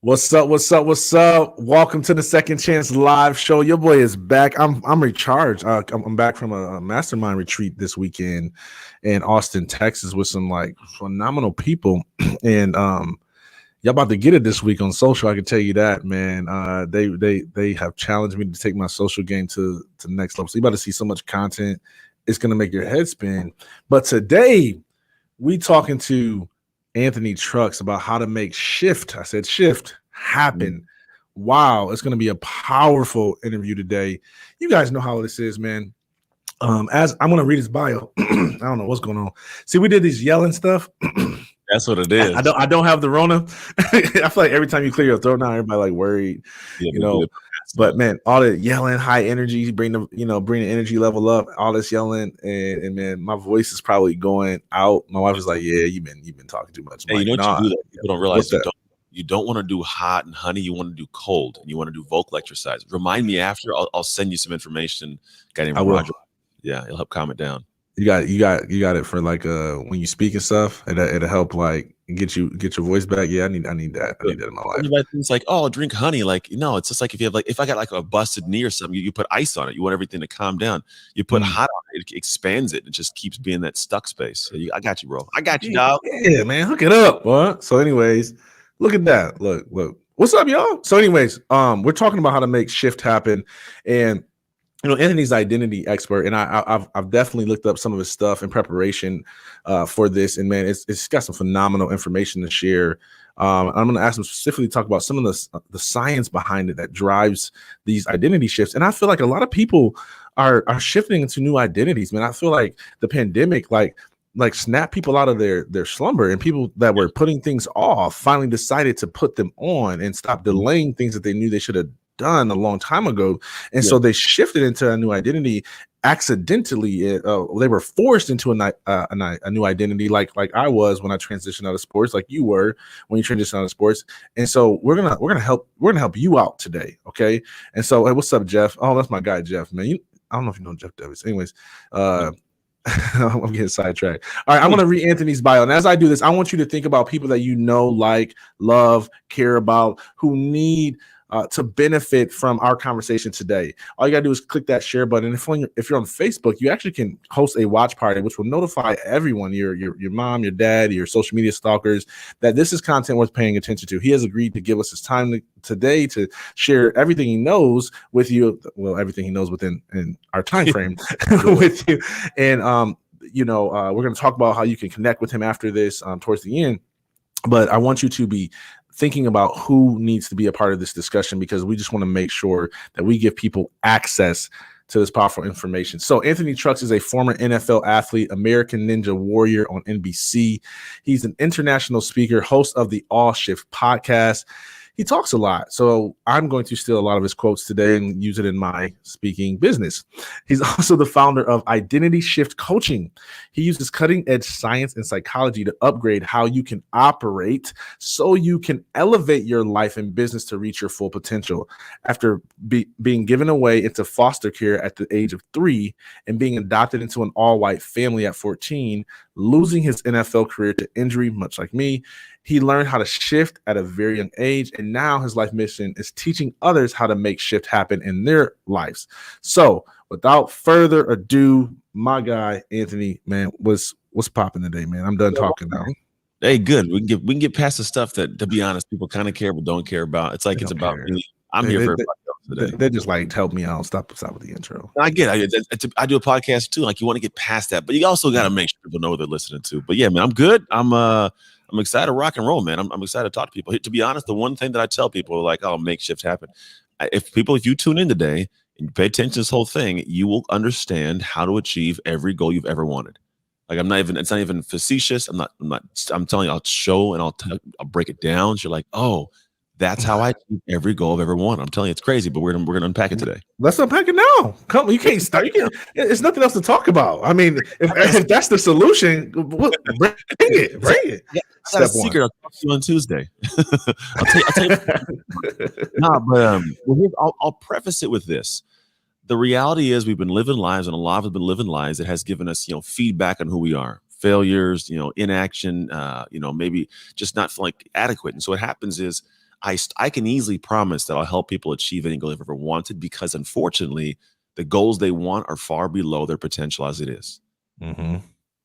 What's up? What's up? What's up? Welcome to the Second Chance Live Show. Your boy is back. I'm recharged. I'm back from a mastermind retreat this weekend in Austin, Texas, with some like phenomenal people, and y'all about to get it this week on social. I can tell you that, man. They have challenged me to take my social game to the next level. So you about to see so much content. It's gonna make your head spin. But today we talking to Anthony Trucks about how to make shift. I said shift happen. Wow, it's going to be a powerful interview today. You guys know how this is, man. As I'm going to read his bio. I don't know what's going on. See, we did these yelling stuff. That's what it is. I don't have the Rona. I feel like every time you clear your throat now, everybody like worried, But man, all the yelling, high energy, bring the energy level up. All this yelling, and man, my voice is probably going out. My wife is like, "Yeah, you've been talking too much." Hey, like, you know what you do that people don't realize you don't want to do hot and honey. You want to do cold, and you want to do vocal exercise. Remind me after. I'll send you some information. Guy named Roger. Yeah, it'll help calm it down. You got it for like when you speak and stuff. It'll help like get your voice back. Yeah, I need that. I need that in my life. It's like, oh, drink honey. Like, no, it's just like if I got like a busted knee or something, you put ice on it. You want everything to calm down. You put hot on it, it expands it. It just keeps being that stuck space. So I got you, bro. I got you, dog. Yeah, man, hook it up. What? So, anyways, look at that. Look. What's up, y'all? So, anyways, we're talking about how to make shift happen, and Anthony's identity expert, and I've definitely looked up some of his stuff in preparation for this, and man, it's got some phenomenal information to share. I'm going to ask him specifically to talk about some of the science behind it that drives these identity shifts, and I feel like a lot of people are shifting into new identities. Man, I feel like the pandemic like snap people out of their slumber, and people that were putting things off finally decided to put them on and stop delaying things that they knew they should have done a long time ago, and so they shifted into a new identity accidentally. They were forced into a new identity, like I was when I transitioned out of sports, like you were when you transitioned out of sports. And so we're gonna help you out today, okay? And so, hey, what's up, Jeff? Oh, that's my guy, Jeff, man. I don't know if you know Jeff Davis. Anyways, I'm getting sidetracked. All right, I'm going to read Anthony's bio. And as I do this, I want you to think about people that you know, like, love, care about, who need to benefit from our conversation today. All you got to do is click that share button. If you're on Facebook, you actually can host a watch party, which will notify everyone, your mom, your dad, your social media stalkers, that this is content worth paying attention to. He has agreed to give us his time today to share everything he knows with you. Well, everything he knows within our time frame with you. And we're going to talk about how you can connect with him after this towards the end. But I want you to be thinking about who needs to be a part of this discussion, because we just want to make sure that we give people access to this powerful information. So Anthony Trucks is a former NFL athlete, American Ninja Warrior on NBC. He's an international speaker, host of the All Shift podcast. He talks a lot, so I'm going to steal a lot of his quotes today and use it in my speaking business. He's also the founder of Identity Shift Coaching. He uses cutting-edge science and psychology to upgrade how you can operate so you can elevate your life and business to reach your full potential. After being given away into foster care at the age of 3 and being adopted into an all-white family at 14, losing his NFL career to injury, much like me, he learned how to shift at a very young age, and now his life mission is teaching others how to make shift happen in their lives. So, without further ado, my guy Anthony, man, what's popping today, man? I'm done talking now. Hey, good. We can get past the stuff that, to be honest, people kind of care but don't care about. It's like it's about really. I'm here for everybody else today. They're just like, help me out. Stop with the intro. I get it. I do a podcast too. Like, you want to get past that, but you also got to make sure people know what they're listening to. But yeah, man, I'm good. I'm excited to rock and roll, man. I'm excited to talk to people. To be honest, the one thing that I tell people, like, oh, make shift happen. If you tune in today and you pay attention to this whole thing, you will understand how to achieve every goal you've ever wanted. Like, it's not even facetious. I'm telling you, I'll show and I'll break it down. So you're like, oh, that's how I achieve every goal I've ever wanted. I'm telling you, it's crazy, but we're gonna unpack it today. Let's unpack it now. Come on, you can't start. There's nothing else to talk about. I mean, if that's the solution, bring it. Yeah, I got a secret. I'll talk to you on Tuesday. I'll tell you. I'll preface it with this. The reality is, we've been living lives, and a lot of us have been living lives that has given us, feedback on who we are. Failures, inaction, maybe just not like adequate. And so what happens is, I can easily promise that I'll help people achieve any goal they've ever wanted, because unfortunately, the goals they want are far below their potential as it is. Mm-hmm.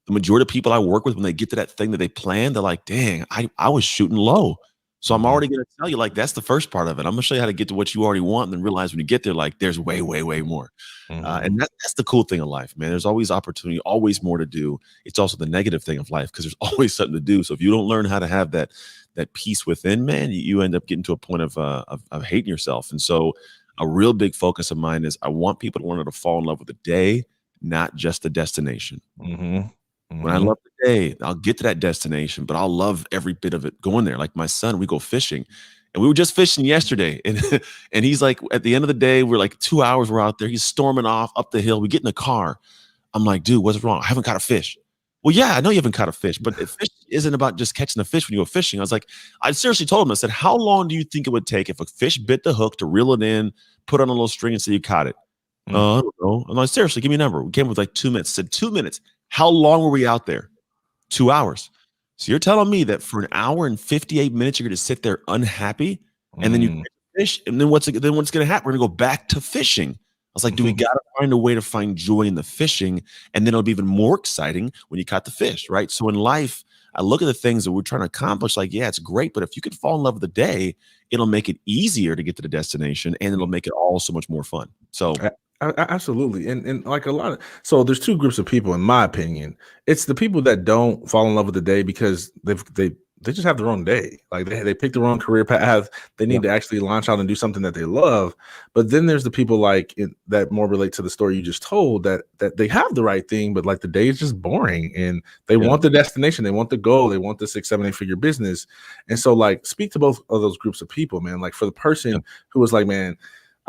The majority of people I work with, when they get to that thing that they plan, they're like, dang, I was shooting low. So I'm already going to tell you, like, that's the first part of it. I'm going to show you how to get to what you already want, and then realize when you get there, like, there's way, way, way more. And that's the cool thing of life, man. There's always opportunity, always more to do. It's also the negative thing of life, because there's always something to do. So if you don't learn how to have that peace within, man, you end up getting to a point of hating yourself. And so a real big focus of mine is I want people to learn how to fall in love with the day, not just the destination. When I love the day, I'll get to that destination, but I'll love every bit of it going there. Like my son, we go fishing, and we were just fishing yesterday, and and he's like, at the end of the day, we're like 2 hours, we're out there. He's storming off up the hill. We get in the car. I'm like, dude, what's wrong? I haven't caught a fish. Well, yeah, I know you haven't caught a fish, but fish isn't about just catching a fish when you go fishing. I was like, I seriously told him, I said, how long do you think it would take if a fish bit the hook to reel it in, put on a little string, and say you caught it? I don't know. I'm like, seriously, give me a number. We came with like 2 minutes. Said 2 minutes. How long were we out there? 2 hours. So you're telling me that for an hour and 58 minutes, you're going to sit there unhappy, and then you catch a fish, and then what's going to happen? We're going to go back to fishing. I was like, do we got to find a way to find joy in the fishing, and then it'll be even more exciting when you caught the fish, right? So in life, I look at the things that we're trying to accomplish, like, yeah, it's great, but if you could fall in love with the day, it'll make it easier to get to the destination, and it'll make it all so much more fun. So absolutely. And like so there's two groups of people, in my opinion. It's the people that don't fall in love with the day because they just have the wrong day. Like they pick the wrong career path. They need to actually launch out and do something that they love. But then there's the people that more relate to the story you just told, that they have the right thing, but like the day is just boring, and they want the destination, they want the goal, they want the 6, 7, 8 figure business. And so, like, speak to both of those groups of people, man. Like, for the person who was like, man,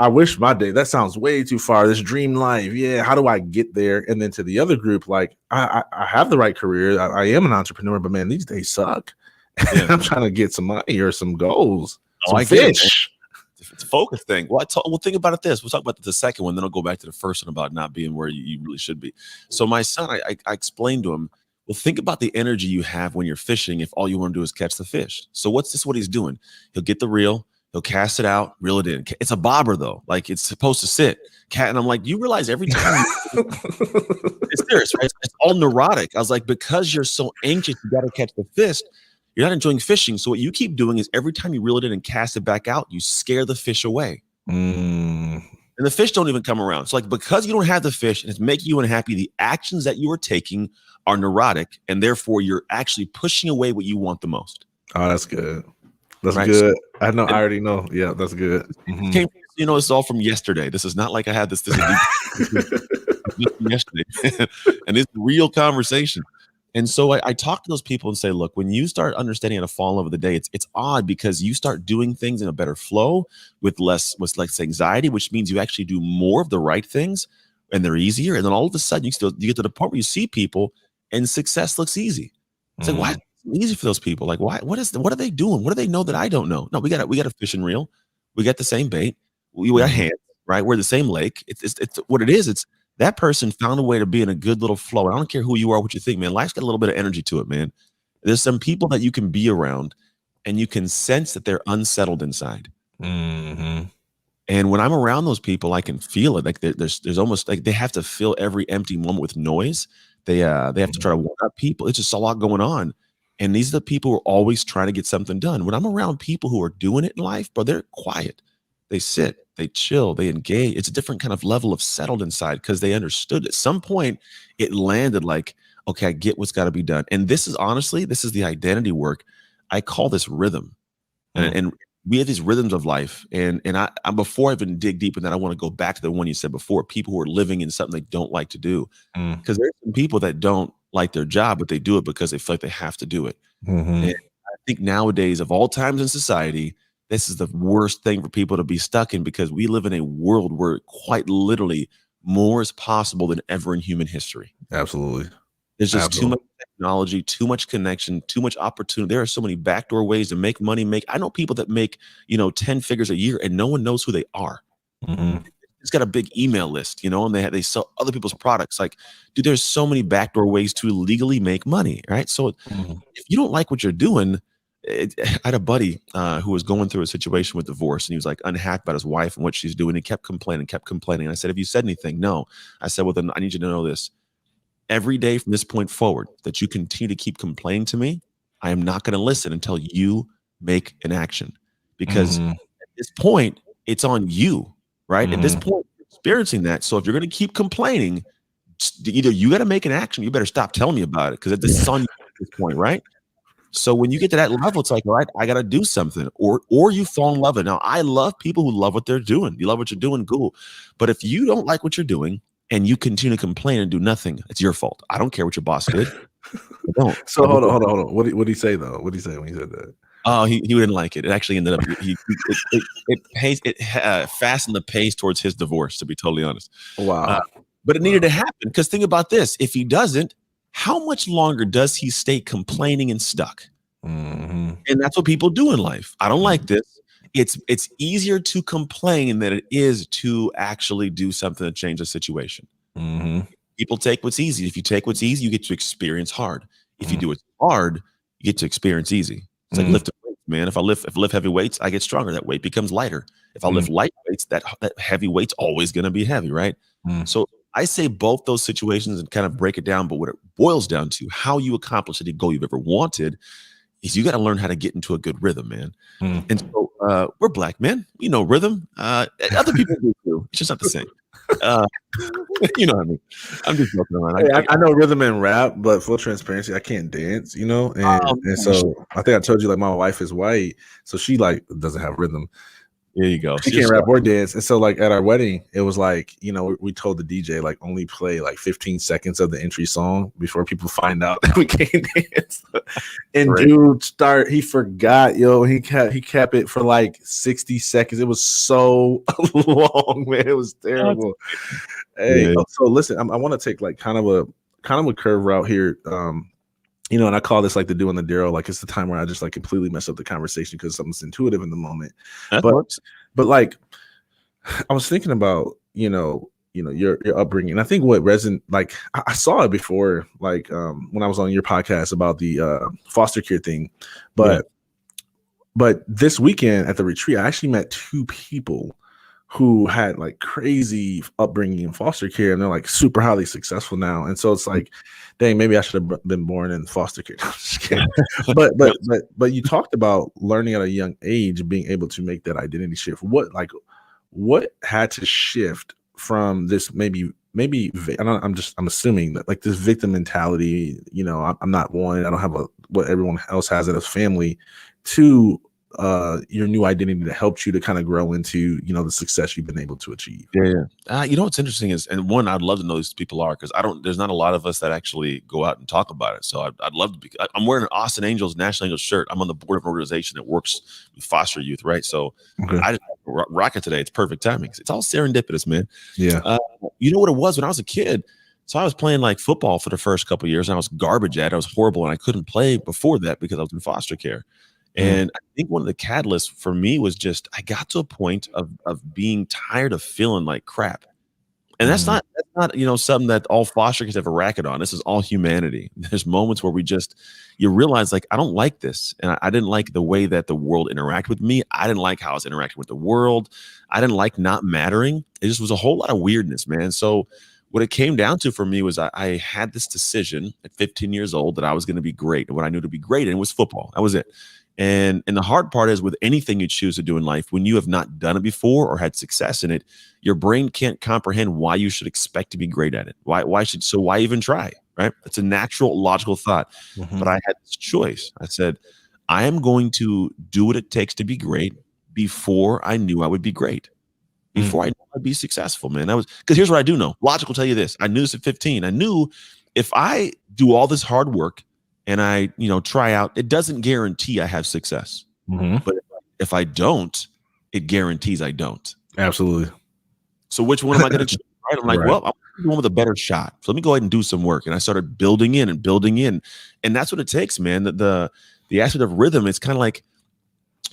I wish my day, that sounds way too far, this dream life. Yeah, how do I get there? And then to the other group, like, I have the right career. I am an entrepreneur, but man, these days suck. I'm trying to get some money or some goals. Some fish. It's a focus thing. Well, we'll think about it this. We'll talk about the second one, then I'll go back to the first one about not being where you really should be. So my son, I explained to him, well, think about the energy you have when you're fishing if all you want to do is catch the fish. So what he's doing? He'll get the reel, he'll cast it out, reel it in. It's a bobber, though. Like, it's supposed to sit. And I'm like, you realize every time it's serious, right? It's all neurotic. I was like, because you're so anxious, you got to catch the fish. You're not enjoying fishing. So what you keep doing is every time you reel it in and cast it back out, you scare the fish away. And the fish don't even come around. So, like, because you don't have the fish and it's making you unhappy, the actions that you are taking are neurotic, and therefore you're actually pushing away what you want the most. Oh, that's good. That's good. I know. I already know. Yeah, that's good. It's all from yesterday. This is not like I had this yesterday. And it's a real conversation. And so I talk to those people and say, look, when you start understanding how to fall in love with the day, it's odd because you start doing things in a better flow with less anxiety, which means you actually do more of the right things and they're easier. And then all of a sudden you get to the point where you see people and success looks easy. It's like, why is it easy for those people? Like, why? What are they doing? What do they know that I don't know? No, we got a fishing reel. We got the same bait. We got hands, right? We're the same lake. It's what it is. It's that person found a way to be in a good little flow. I don't care who you are, what you think, man. Life's got a little bit of energy to it, man. There's some people that you can be around and you can sense that they're unsettled inside. And when I'm around those people, I can feel it. Like there's almost like they have to fill every empty moment with noise. They have to try to warm up people. It's just a lot going on. And these are the people who are always trying to get something done. When I'm around people who are doing it in life, bro, they're quiet. They sit, they chill, they engage. It's a different kind of level of settled inside because they understood at some point it landed like, okay, I get what's got to be done. And this is the identity work. I call this rhythm. And we have these rhythms of life. And I before I even dig deep in that, I want to go back to the one you said before, people who are living in something they don't like to do. Because there's some people that don't like their job, but they do it because they feel like they have to do it. And I think nowadays, of all times in society, this is the worst thing for people to be stuck in because we live in a world where quite literally more is possible than ever in human history. Absolutely. There's just too much technology, too much connection, too much opportunity. There are so many backdoor ways to make money. I know people that make, 10 figures a year and no one knows who they are. It's got a big email list, and they sell other people's products. Like, dude, there's so many backdoor ways to legally make money, right? So if you don't like what you're doing, I had a buddy who was going through a situation with divorce, and he was like unhappy about his wife and what she's doing. He kept complaining. And I said, have you said anything? No. I said, well, then I need you to know this. Every day from this point forward that you continue to keep complaining to me, I am not going to listen until you make an action. Because Mhm. at this point, it's on you, right? At this Mhm. point, you're experiencing that. So if you're going to keep complaining, either you got to make an action, you better stop telling me about it, because this is on you at this point, right? So when you get to that level, it's like, all right, I got to do something, or you fall in love with it. Now, I love people who love what they're doing. You love what you're doing, cool. But if you don't like what you're doing and you continue to complain and do nothing, it's your fault. I don't care what your boss did. I don't. So Never hold on, will. hold on. What did he say though? What did he say when he said that? Oh, he didn't like it. It actually ended up it fastened the pace towards his divorce, to be totally honest. Wow. But it needed to happen, because think about this: if he doesn't, how much longer does he stay complaining and stuck? Mhm. And that's what people do in life. I don't like this. It's easier to complain than it is to actually do something to change the situation. Mhm. People take what's easy. If you take what's easy, you get to experience hard. If you Mhm. do it hard, you get to experience easy. It's like Mhm. lifting weights, man. If I lift heavy weights, I get stronger. That weight becomes lighter. If I lift light weights, that heavy weight's always going to be heavy, right? Mhm. So I say both those situations and kind of break it down. But what it boils down to, how you accomplish any goal you've ever wanted, is you got to learn how to get into a good rhythm, man. Mhm. And so we're black men, rhythm. Other people do too. It's just not the same. Uh, you know what I mean? I'm just joking around. Hey, I know rhythm and rap, but full transparency, I can't dance, and Man, so I think I told you, like, my wife is white, so she like doesn't have rhythm. there you go. She can't rap or dance. And so, like, at our wedding, it was like, we told the DJ, like, only play like 15 seconds of the entry song before people find out that we can't dance. And Right. dude, he forgot, he kept it for like 60 seconds. It was so long, man. It was terrible. Hey, Yeah. so listen, I want to take like kind of a curve route here. And I call this like the do and the Daryl. Like, it's the time where I just like completely mess up the conversation because something's intuitive in the moment. That But works. like, I was thinking about, your upbringing. And I think what like I saw it before, like when I was on your podcast about the foster care thing. But this weekend at the retreat, I actually met two people who had like crazy upbringing in foster care, and they're like super highly successful now. And so it's like, dang, maybe I should have been born in foster care. I'm just kidding. But you talked about learning at a young age, being able to make that identity shift. What had to shift from this I'm assuming that like this victim mentality, I'm not one, I don't have what everyone else has in his family, to your new identity that helped you to kind of grow into, the success you've been able to achieve. Yeah. What's interesting is, and one, I'd love to know who these people are, because there's not a lot of us that actually go out and talk about it. So I'd love to be. I'm wearing an Austin Angels, National Angels shirt. I'm on the board of an organization that works with foster youth, right? So Okay. I just rock it today. It's perfect timing. It's all serendipitous, man. Yeah. You know what it was when I was a kid? So I was playing like football for the first couple of years, and I was garbage at it. I was horrible, and I couldn't play before that because I was in foster care. And I think one of the catalysts for me was just I got to a point of being tired of feeling like crap. And that's not something that all foster kids have a racket on. This is all humanity. There's moments where you realize, like, I don't like this. And I didn't like the way that the world interacted with me. I didn't like how I was interacting with the world. I didn't like not mattering. It just was a whole lot of weirdness, man. So what it came down to for me was I had this decision at 15 years old that I was going to be great. And what I knew to be great in was football. That was it. And the hard part is, with anything you choose to do in life, when you have not done it before or had success in it, your brain can't comprehend why you should expect to be great at it. Why even try, right? It's a natural, logical thought. But I had this choice. I said, I am going to do what it takes to be great before I knew I would be great. Before I knew I'd be successful, man. Because here's what I do know. Logic will tell you this. I knew this at 15. I knew if I do all this hard work and I, try out, it doesn't guarantee I have success. But if I don't, it guarantees I don't. Absolutely. So which one am I going to choose? Right? I'm like, Right. well, I'm the one with a better shot. So let me go ahead and do some work. And I started building in. And that's what it takes, man. The aspect of rhythm, it's kind of like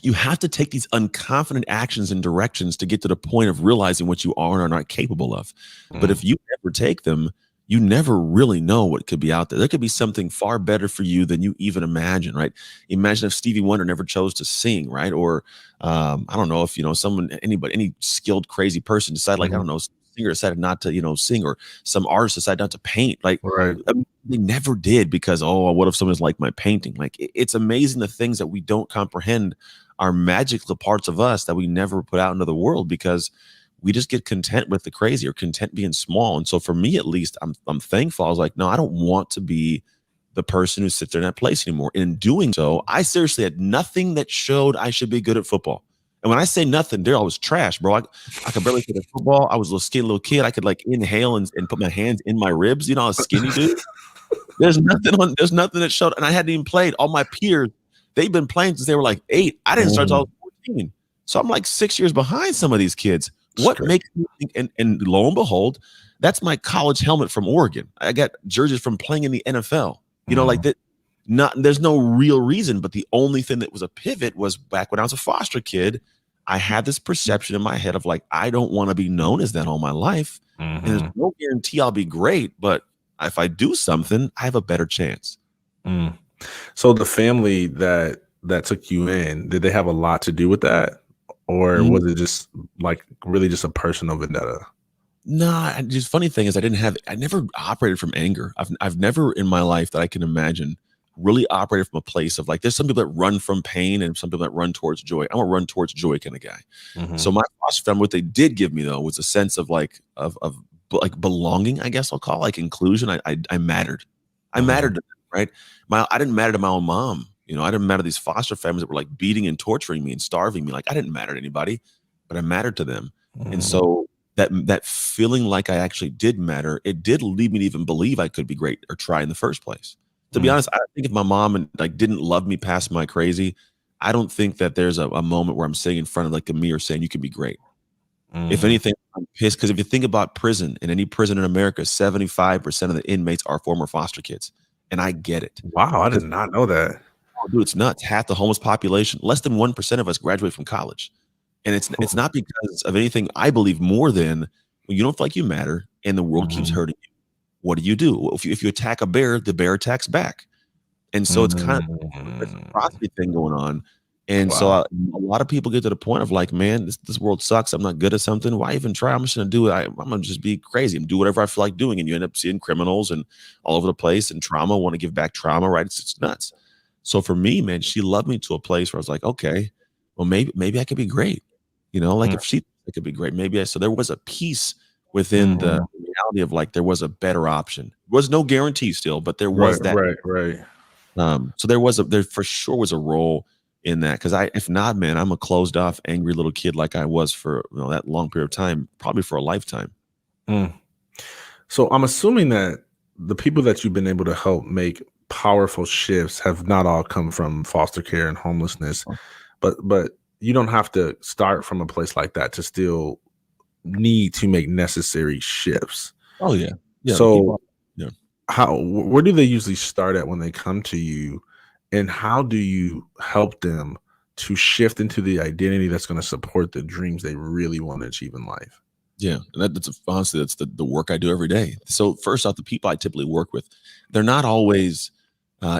you have to take these unconfident actions and directions to get to the point of realizing what you are and are not capable of. But if you never take them, you never really know what could be out there. There could be something far better for you than you even imagine, right? Imagine if Stevie Wonder never chose to sing, right? Or I don't know if someone, anybody, any skilled crazy person decided, like, I don't Mhm. know, singer decided not to sing, or some artist decided not to paint. Like, Right. I mean, they never did, because what if someone's like my painting? Like, it's amazing the things that we don't comprehend are magical parts of us that we never put out into the world, because we just get content with the crazy, or content being small. And so for me, at least, I'm thankful. I was like, no, I don't want to be the person who sits there in that place anymore. And in doing so, I seriously had nothing that showed I should be good at football. And when I say nothing, there I was trash, bro. I could barely play football. I was a skinny little kid. I could like inhale and put my hands in my ribs. I was a skinny dude. There's nothing that showed, and I hadn't even played. All my peers, they've been playing since they were like 8. I didn't start until I was 14. So I'm like 6 years behind some of these kids. What Straight. makes me think, and lo and behold, that's my college helmet from Oregon. I got jerseys from playing in the NFL. Like that. There's no real reason, but the only thing that was a pivot was back when I was a foster kid. I had this perception in my head of like, I don't want to be known as that all my life. And there's no guarantee I'll be great, but if I do something, I have a better chance. Mm. So the family that took you in, did they have a lot to do with that? Or Mm. was it just like really just a personal vendetta? Nah, just funny thing is I never operated from anger. I've never in my life that I can imagine really operated from a place of like, there's some people that run from pain and some people that run towards joy. I'm a run towards joy kind of guy. So my foster family, what they did give me though, was a sense of like, of like belonging, I guess I'll call it, like inclusion. I mattered. I mattered to them, right? I didn't matter to my own mom. I didn't matter to these foster families that were like beating and torturing me and starving me. Like, I didn't matter to anybody, but I mattered to them. And so that feeling like I actually did matter, it did lead me to even believe I could be great or try in the first place. To be honest, I think if my mom didn't love me past my crazy, I don't think that there's a moment where I'm sitting in front of like a mirror saying you can be great. If anything, I'm pissed because if you think about prison, in any prison in America, 75% of the inmates are former foster kids. And I get it. Wow, I did not know that. Oh, dude, it's nuts. Half the homeless population, less than 1% of us graduate from college. And it's not because of anything, I believe, more than when you don't feel like you matter and the world keeps hurting you. What do? If you attack a bear, the bear attacks back. And so it's kind of a reciprocity thing going on. And so Wow. a lot of people get to the point of like, man, this world sucks. I'm not good at something. Why even try? I'm just going to do it. I'm going to just be crazy and do whatever I feel like doing. And you end up seeing criminals and all over the place, and trauma, want to give back trauma, right? It's nuts. So for me, man, she loved me to a place where I was like, okay, well, maybe I could be great. Like if it could be great, so there was a peace within the reality of like, there was a better option. There was no guarantee still, but there was that. Right. So there for sure was a role in that. Cause if not, man, I'm a closed off, angry little kid like I was for that long period of time, probably for a lifetime. So I'm assuming that the people that you've been able to help make powerful shifts have not all come from foster care and homelessness, but you don't have to start from a place like that to still need to make necessary shifts. Oh yeah. So yeah. where do they usually start at when they come to you, and how do you help them to shift into the identity that's going to support the dreams they really want to achieve in life? Yeah, and honestly, that's the work I do every day. So first off, the people I typically work with, they're not always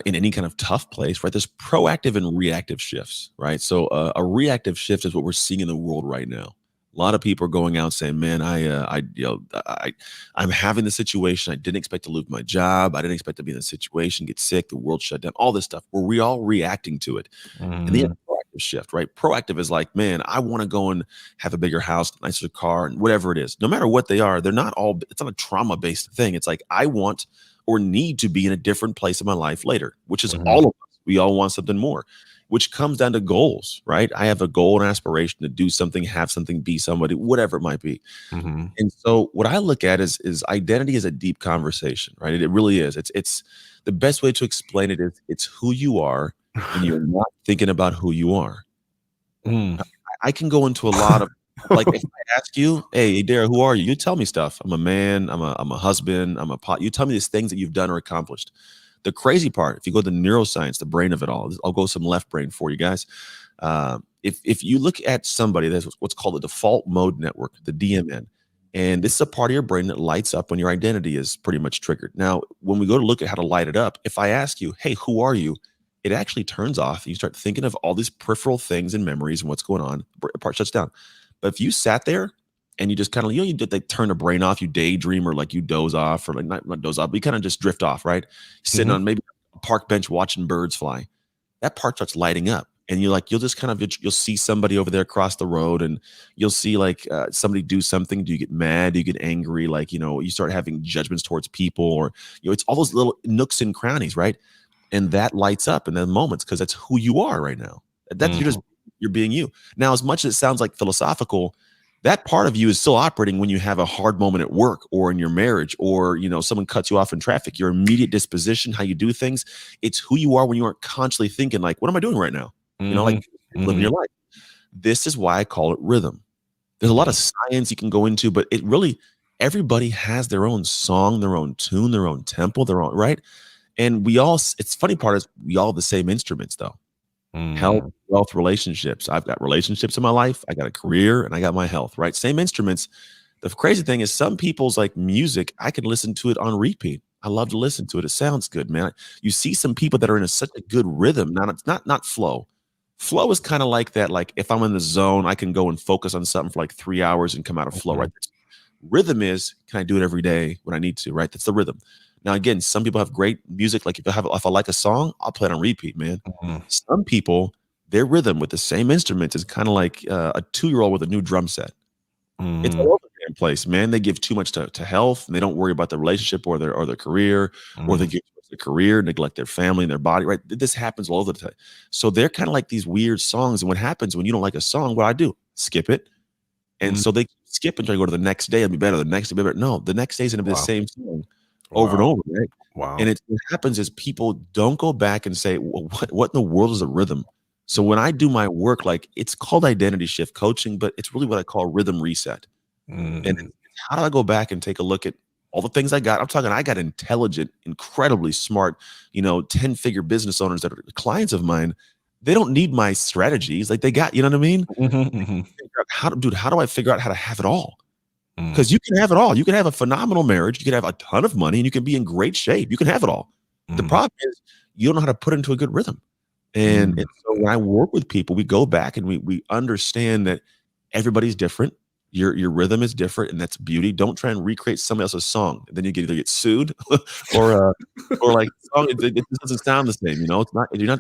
in any kind of tough place, right? There's proactive and reactive shifts, right? So a reactive shift is what we're seeing in the world right now. A lot of people are going out saying, "Man, I'm having the situation. I didn't expect to lose my job. I didn't expect to be in this situation, get sick, the world shut down, all this stuff." Were we all reacting to it? And the proactive shift, right? Proactive is like, man, I want to go and have a bigger house, nicer car, and whatever it is. No matter what they are, they're not all. It's not a trauma-based thing. It's like I want or need to be in a different place in my life later, which is all of us. We all want something more, which comes down to goals, right? I have a goal and aspiration to do something, have something, be somebody, whatever it might be. And so what I look at is identity is a deep conversation, right? It really is. It's the best way to explain it is it's who you are, and you're not thinking about who you are. I can go into a lot of like, if I ask you, hey, Dara, who are you? You tell me stuff. I'm a man. I'm a husband. I'm a pot. You tell me these things that you've done or accomplished. The crazy part, if you go to neuroscience, the brain of it all, I'll go some left brain for you guys. If you look at somebody, that's what's called the default mode network, the DMN, And this is a part of your brain that lights up when your identity is pretty much triggered. Now, when we go to look at how to light it up, if I ask you, hey, who are you? It actually turns off. You start thinking of all these peripheral things and memories and what's going on. The part shuts down. But if you sat there and you just kind of, you did like turn the brain off, you daydream or like you doze off or like not doze off, but you kind of just drift off, right? Sitting on maybe a park bench watching birds fly. That part starts lighting up. And you'll just kind of, you'll see somebody over there across the road and you'll see like somebody do something. Do you get mad? Do you get angry? Like, you start having judgments towards people or, it's all those little nooks and crannies, right? And that lights up in the moments because that's who you are right now. That's you're being you. Now, as much as it sounds like philosophical, that part of you is still operating when you have a hard moment at work or in your marriage or, someone cuts you off in traffic. Your immediate disposition, how you do things, it's who you are when you aren't constantly thinking like, what am I doing right now? Living your life. This is why I call it rhythm. There's a lot of science you can go into, but it really, everybody has their own song, their own tune, their own tempo, their own, right? And it's funny part is we all have the same instruments though. Health, wealth, relationships. I've got relationships in my life. I got a career and I got my health, right? Same instruments. The crazy thing is some people's like music, I can listen to it on repeat. I love to listen to it. It sounds good, man. You see some people that are in such a good rhythm. Now it's not flow. Flow is kind of like that. Like if I'm in the zone, I can go and focus on something for like 3 hours and come out of flow, right? Rhythm is, can I do it every day when I need to, right? That's the rhythm. Now, again, some people have great music. Like if I like a song, I'll play it on repeat, man. Some people, their rhythm with the same instruments is kind of like a 2-year-old with a new drum set. It's all over the damn place, man. They give too much to health and they don't worry about the relationship or their career, or they give the career, neglect their family and their body, right? This happens all over the time. So they're kind of like these weird songs. And what happens when you don't like a song, what I do, skip it. And so they skip and try to go to the next day. It'll be better. The next day, be better. No, the next day is going to be the same song over and over, right? Wow. And what happens is people don't go back and say, well, what in the world is a rhythm? So when I do my work, like it's called identity shift coaching, but it's really what I call rhythm reset. And how do I go back and take a look at all the things I got? I got intelligent, incredibly smart, 10-figure business owners that are clients of mine. They don't need my strategies. Like they got, you know what I mean? How do I figure out how to have it all? Because you can have it all. You can have a phenomenal marriage. You can have a ton of money and you can be in great shape. You can have it all. The problem is you don't know how to put it into a good rhythm. And so when I work with people, we go back and we understand that everybody's different. Your rhythm is different, and that's beauty. Don't try and recreate somebody else's song. Then you either get sued or like song. It doesn't sound the same.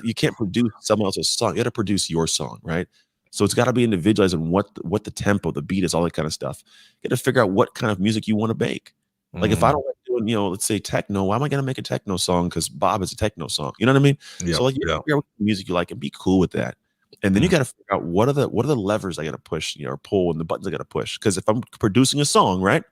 You can't produce someone else's song. You got to produce your song, right? So it's got to be individualized and what the tempo, the beat is, all that kind of stuff. You got to figure out what kind of music you want to make. Like if I don't like doing, let's say techno, why am I going to make a techno song? Because Bob is a techno song. You know what I mean? So like, you figure out what music you like and be cool with that. And then you got to figure out what are the levers I got to push, or pull, and the buttons I got to push. Because if I'm producing a song, right,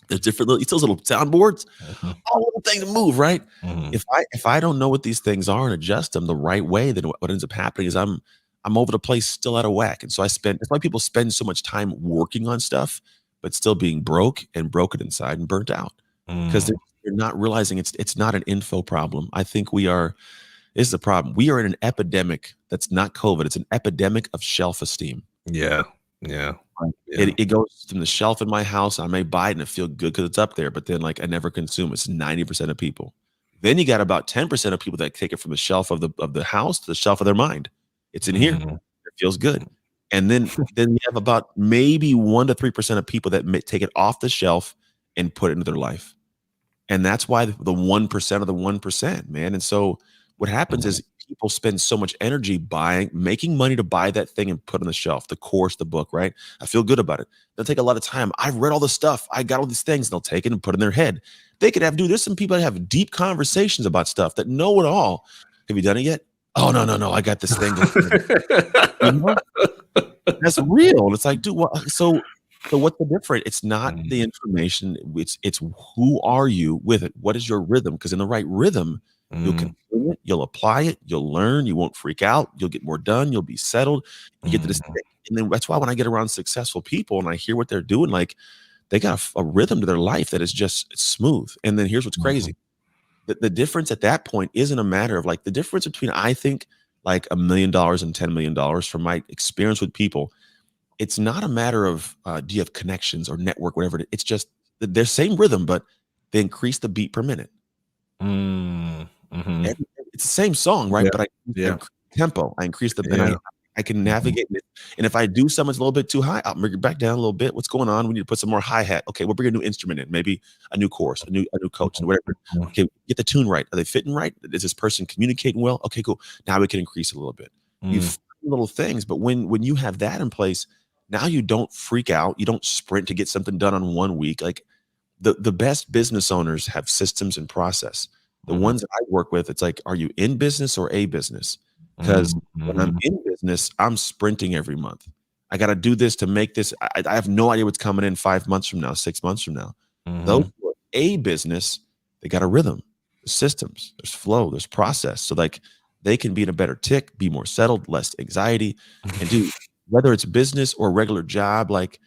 there's different those little soundboards, all little things move, right? If I don't know what these things are and adjust them the right way, then what ends up happening is I'm over the place, still out of whack. And so that's why people spend so much time working on stuff, but still being broken inside and burnt out because they're not realizing it's not an info problem. I think this is the problem. We are in an epidemic that's not COVID. It's an epidemic of self-esteem. Yeah. It goes from the shelf in my house. I may buy it and it feel good because it's up there, but then like I never consume it. It's 90% of people. Then you got about 10% of people that take it from the shelf of the house to the shelf of their mind. It's in here. It feels good. And then you have about maybe 1 to 3% of people that take it off the shelf and put it into their life. And that's why the 1% of the 1%, man. And so what happens is people spend so much energy making money to buy that thing and put on the shelf, the course, the book, right? I feel good about it. They'll take a lot of time. I've read all this stuff. I got all these things. And they'll take it and put it in their head. They could there's some people that have deep conversations about stuff that know it all. Have you done it yet? Oh, no. I got this thing. That's real. And it's like, dude, what? So what's the difference? It's not the information. It's who are you with it? What is your rhythm? Because in the right rhythm, you'll consume it, you'll apply it, you'll learn, you won't freak out, you'll get more done, you'll be settled, you get to this thing. And then that's why when I get around successful people and I hear what they're doing, like they got a rhythm to their life that is just smooth. And then here's what's crazy. The difference at that point isn't a matter of like the difference between, I think, like $1 million and $10 million from my experience with people. it's not a matter of do you have connections or network, whatever it is. It's just they're same rhythm, but they increase the beat per minute. Mm-hmm. It's the same song, right? Yeah. But I increase the tempo. I increase the, and Yeah. I can navigate it. And if I do something's a little bit too high, I'll bring it back down a little bit. What's going on? We need to put some more hi-hat. Okay, we'll bring a new instrument in, maybe a new chorus, a new coach, and whatever. Okay, get the tune right. Are they fitting right? Is this person communicating well? Okay, cool. Now we can increase it a little bit. You find little things, but when you have that in place, now you don't freak out. You don't sprint to get something done on 1 week. Like the best business owners have systems and process. The ones that I work with, it's like, are you in business or a business? Because when I'm in business, I'm sprinting every month. I got to do this to make this. I have no idea what's coming in 5 months from now, 6 months from now. Those who are a business, they got a rhythm, there's systems, there's flow, there's process. So like they can be in a better tick, be more settled, less anxiety, and do whether it's business or a regular job, like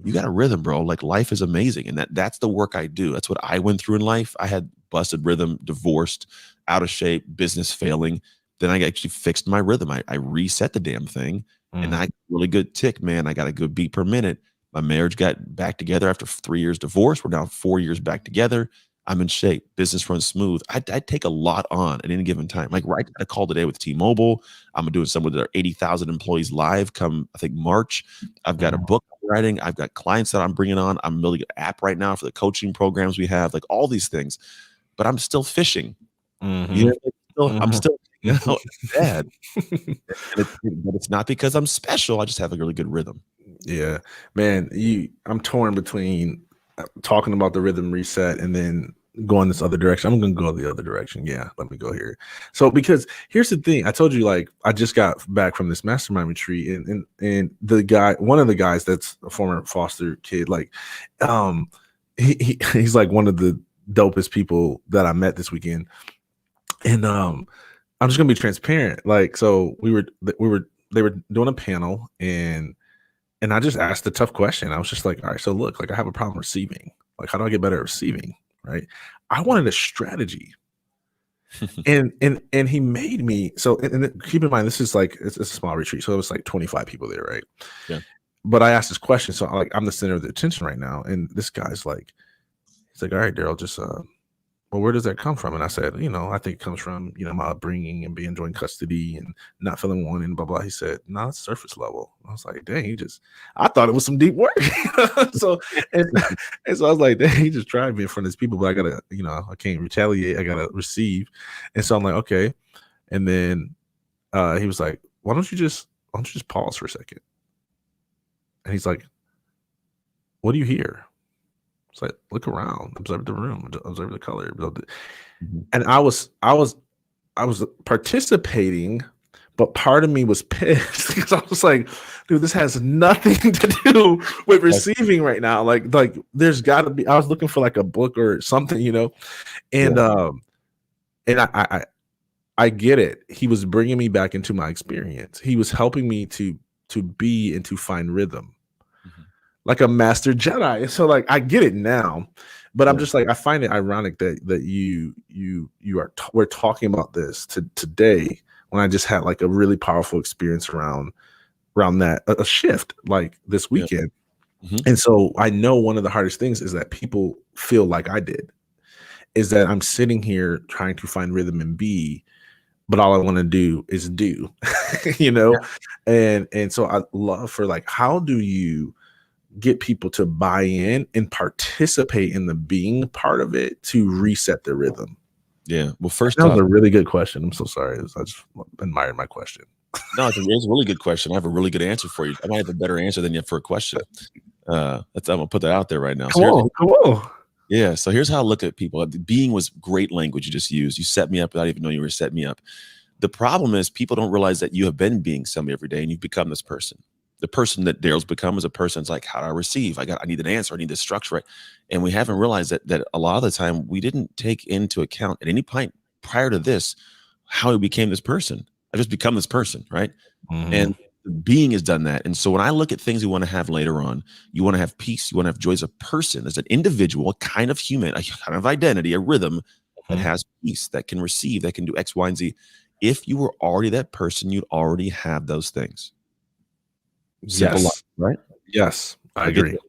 you got a rhythm, bro. Like life is amazing. And that's the work I do. That's what I went through in life. I had busted rhythm, divorced, out of shape, business failing. Then I actually fixed my rhythm. I reset the damn thing and I got a really good tick, man. I got a good beat per minute. My marriage got back together after 3 years divorce. We're now 4 years back together. I'm in shape. Business runs smooth. I take a lot on at any given time. Like right, I called today with T-Mobile. I'm doing some with their 80,000 employees live come, I think, March. I've got a book I'm writing. I've got clients that I'm bringing on. I'm building an app right now for the coaching programs we have, like all these things. But I'm still fishing. You know, I'm still bad. But it's not because I'm special. I just have a really good rhythm. Yeah, man. I'm torn between talking about the rhythm reset and then going this other direction. I'm gonna go the other direction. Yeah, let me go here. So because here's the thing, I told you, like, I just got back from this mastermind retreat, and the guy, one of the guys that's a former foster kid, like, he's like one of the dopest people that I met this weekend, and I'm just gonna be transparent. Like, so they were doing a panel, and I just asked a tough question. I was just like, all right, so look, like I have a problem receiving. Like, how do I get better at receiving? Right. I wanted a strategy. and he made me so, and keep in mind, this is like it's a small retreat. So it was like 25 people there, right? Yeah. But I asked this question. So I'm the center of the attention right now. And this guy's like, he's like, all right, Daryl, just well, where does that come from? And I said, I think it comes from, my upbringing and being joint custody and not feeling wanted and blah, blah. He said, no, it's surface level. I was like, dang, I thought it was some deep work. so, and so I was like, dang, he just tried me in front of his people, but I gotta, I can't retaliate. I gotta receive. And so I'm like, okay. And then he was like, why don't you just pause for a second? And he's like, what do you hear? It's like, look around, observe the room, observe the color. And I was participating, but part of me was pissed because I was like, dude, this has nothing to do with receiving right now. Like there's gotta be, I was looking for like a book or something, and I get it. He was bringing me back into my experience. He was helping me to be and to find rhythm. Like a master Jedi. So like I get it now, but I'm just like, I find it ironic that we're talking about this today when I just had like a really powerful experience around that, a shift like this weekend. And so I know one of the hardest things is that people feel like I did, is that I'm sitting here trying to find rhythm and be, but all I want to do is do, and so I love for like, how do you get people to buy in and participate in the being part of it to reset their rhythm? Yeah. Well, first that was off, a really good question. I'm so sorry. I just admired my question. No, it's a really good question. I have a really good answer for you. I might have a better answer than you for a question. I'm gonna put that out there right now. Come on. Yeah. So here's how I look at people. Being was great language you just used. You set me up without even knowing you were setting me up. The problem is people don't realize that you have been being somebody every day and you've become this person. The person that Daryl's become is a person that's like, how do I receive? I need an answer. I need this structure, right? And we haven't realized that a lot of the time we didn't take into account at any point prior to this how he became this person. I just become this person, right? And being has done that. And so when I look at things we want to have later on, you want to have peace, you want to have joy as a person, as an individual, a kind of human, a kind of identity, a rhythm that has peace, that can receive, that can do X, Y, and Z. If you were already that person, you'd already have those things. Simple life, Yes. right? Yes. I I get agree. that.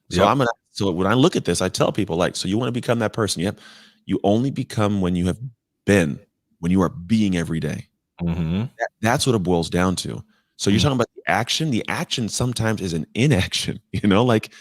So Yep. so when I look at this, I tell people like, so you want to become that person. Yep. You only become when you have been, when you are being every day. Mm-hmm. That's what it boils down to. So you're talking about the action. The action sometimes is an inaction, like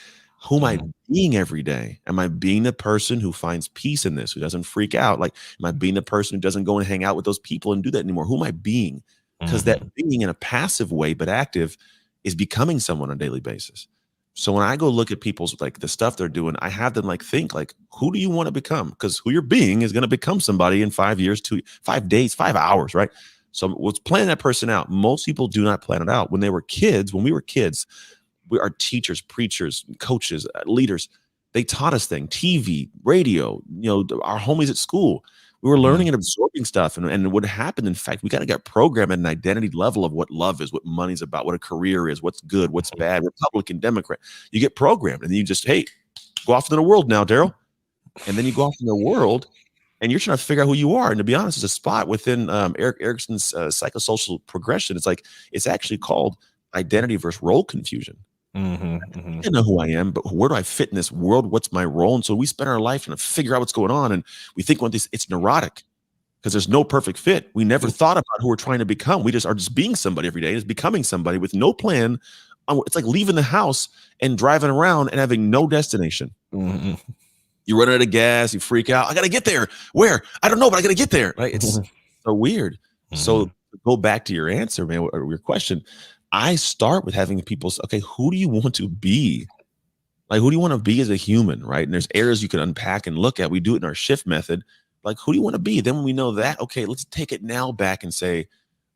who am I Mm-hmm. being every day? Am I being the person who finds peace in this, who doesn't freak out? Like, am I being the person who doesn't go and hang out with those people and do that anymore? Who am I being? Because that Mm-hmm. being in a passive way, but active, is becoming someone on a daily basis. So when I go look at people's like the stuff they're doing, I have them like think like, who do you want to become? Because who you're being is going to become somebody in 5 years, 5 days, 5 hours, right? So let's plan that person out. Most people do not plan it out. When we were kids, our teachers, preachers, coaches, leaders, they taught us things, TV, radio, our homies at school. We were learning and absorbing stuff. And what happened, in fact, we got to get programmed at an identity level of what love is, what money's about, what a career is, what's good, what's bad, Republican, Democrat. You get programmed and then you just, hey, go off into the world now, Daryl. And then you go off in the world and you're trying to figure out who you are. And to be honest, there's a spot within Eric Erickson's psychosocial progression. It's actually called identity versus role confusion. I know who I am, but where do I fit in this world? What's my role? And so we spend our life trying to figure out what's going on. And we think it's neurotic because there's no perfect fit. We never thought about who we're trying to become. We just are just being somebody every day, is becoming somebody with no plan. It's like leaving the house and driving around and having no destination. Mm-hmm. You run out of gas, you freak out. I got to get there. Where? I don't know, but I got to get there. Right? It's so weird. So to go back to your answer, man, or your question, I start with having people say, okay, who do you want to be? Like, who do you want to be as a human, right? And there's areas you can unpack and look at. We do it in our shift method. Like, who do you want to be? Then when we know that, okay, let's take it now back and say,